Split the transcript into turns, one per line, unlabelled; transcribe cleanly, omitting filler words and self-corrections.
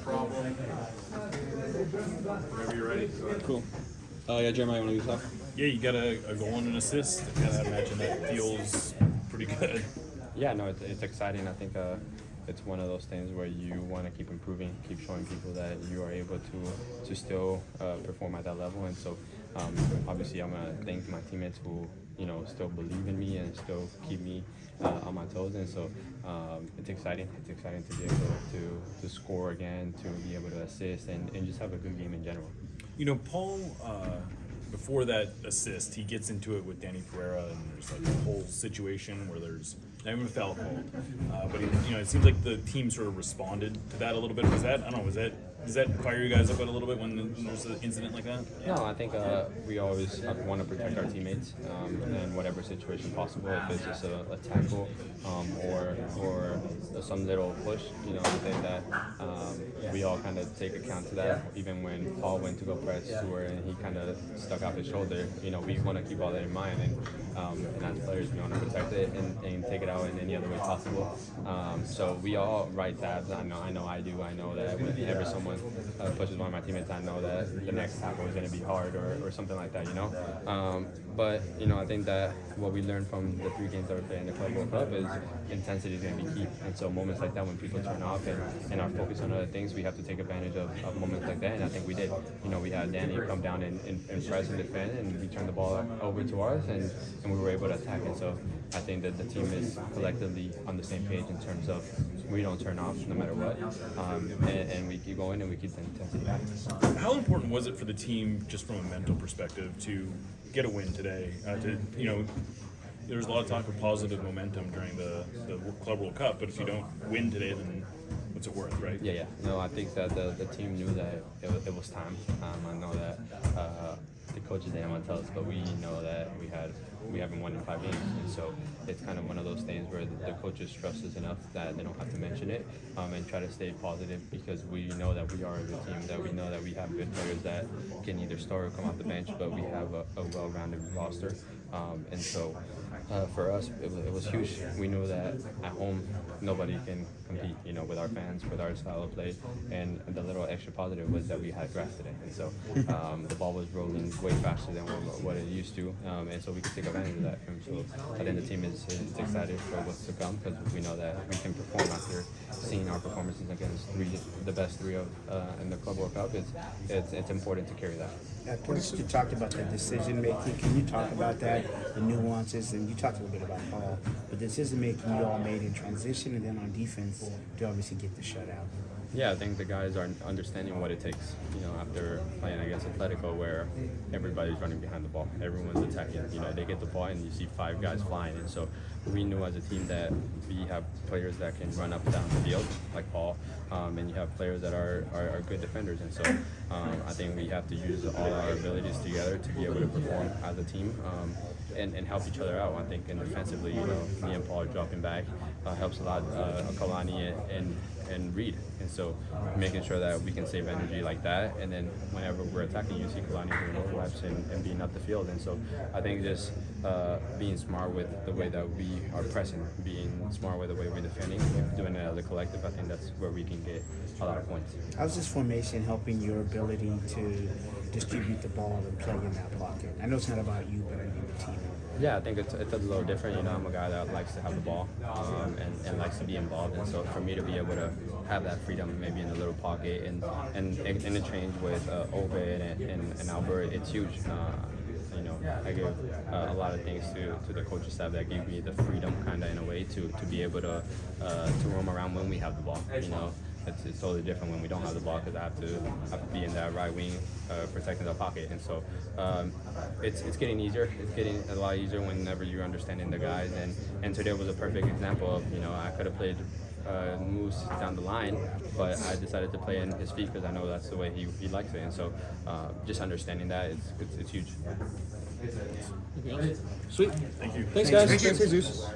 problem. Whenever you're ready.
Cool. Yeah, Jeremiah, you want to lead us off?
Yeah, you got a goal and an assist. I gotta imagine that feels pretty good.
Yeah, no, it's exciting. I think it's one of those things where you want to keep improving, keep showing people that you are able to still perform at that level. And so, obviously, I'm gonna thank my teammates who still believe in me and still keep me on my toes. And so, it's exciting. It's exciting to be able to score again, to be able to assist, and just have a good game in general.
You know, Paul, before that assist, he gets into it with Danny Ferreira, and there's like a whole situation where there's not even a foul called. But it seems like the team sort of responded to that a little bit. Was that, I don't know, does that fire you guys up a little bit when there's an incident like that?
No, I think we always want to protect our teammates in whatever situation possible. If it's just a tackle or some little push, I think that we all kind of take account to that. Even when Paul went to go press Stewart and he kind of stuck out his shoulder, we want to keep all that in mind. And as players, we want to protect it and take it out in any other way possible. So we all write tabs. I know I do. I know that whenever someone pushes one of my teammates, I know that the next tackle is going to be hard or something like that, But, I think that what we learned from the 3 games that we played in the Club World Cup is intensity is going to be key. And so moments like that when people turn off and are focused on other things, we have to take advantage of moments like that. And I think we did. We had Danny come down and press and defend, and we turned the ball over to ours, and we were able to attack it. So I think that the team is collectively on the same page in terms of we don't turn off no matter what, and we keep going and we keep the intensity high.
How important was it for the team, just from a mental perspective, to get a win today? There was a lot of talk of positive momentum during the Club World Cup, but if you don't win today, then what's it worth, right?
Yeah. No, I think that the team knew that it was time. I know that the coaches didn't want to tell us, but we know that we haven't won in 5 games, and so it's kind of one of those things where the coaches trust us enough that they don't have to mention it, and try to stay positive, because we know that we are a good team, that we know that we have good players that can either start or come off the bench, but we have a well-rounded roster, and so for us it was huge. We knew that at home nobody can compete, with our fans, with our style of play, and the little extra positive was that we had grass today, and so the ball was rolling way faster than what it used to, and so we could take advantage of that. And so I think the team is excited for what's to come, because we know that we can perform after seeing our performances against the best 3 in the Club World Cup. It's important to carry that.
Coach, you talked about the decision making. Can you talk about that, the nuances, and you talked a little bit about Paul, the decision making you all made in transition and then on defense to obviously get the shutout?
Yeah, I think the guys are understanding what it takes, after playing against Atletico, where everybody's running behind the ball. Everyone's attacking. They get the ball and you see 5 guys flying. And so we knew as a team that we have players that can run up and down the field, like Paul, and you have players that are good defenders. And so I think we have to use all our abilities together to be able to perform as a team, and help each other out. I think, and defensively, me and Paul dropping back helps a lot. Kalani and Reed, and so making sure that we can save energy like that, and then whenever we're attacking, you see Kalani doing overlaps and being up the field. And so I think just being smart with the way that we are pressing, being smart with the way we're defending, doing it as a collective, I think that's where we can get a lot of points.
How's this formation helping your ability to distribute the ball and play in that pocket? I know it's not about you, but the team.
Yeah, I think it's a little different. I'm a guy that likes to have the ball and likes to be involved. And so for me to be able to have that freedom, maybe in a little pocket and interchange with Ovid and Albert, it's huge. I give a lot of things to the coaching staff that give me the freedom, kind of in a way, to be able to roam around when we have the ball. It's totally different when we don't have the ball, because I have to be in that right wing protecting the pocket. And so it's getting easier. It's getting a lot easier whenever you're understanding the guys. And today was a perfect example of, I could have played Moose down the line, but I decided to play in his feet because I know that's the way he likes it. And so just understanding that, it's huge.
Sweet.
Thank you.
Thanks, guys.
Thank you.
Thanks, Jesus.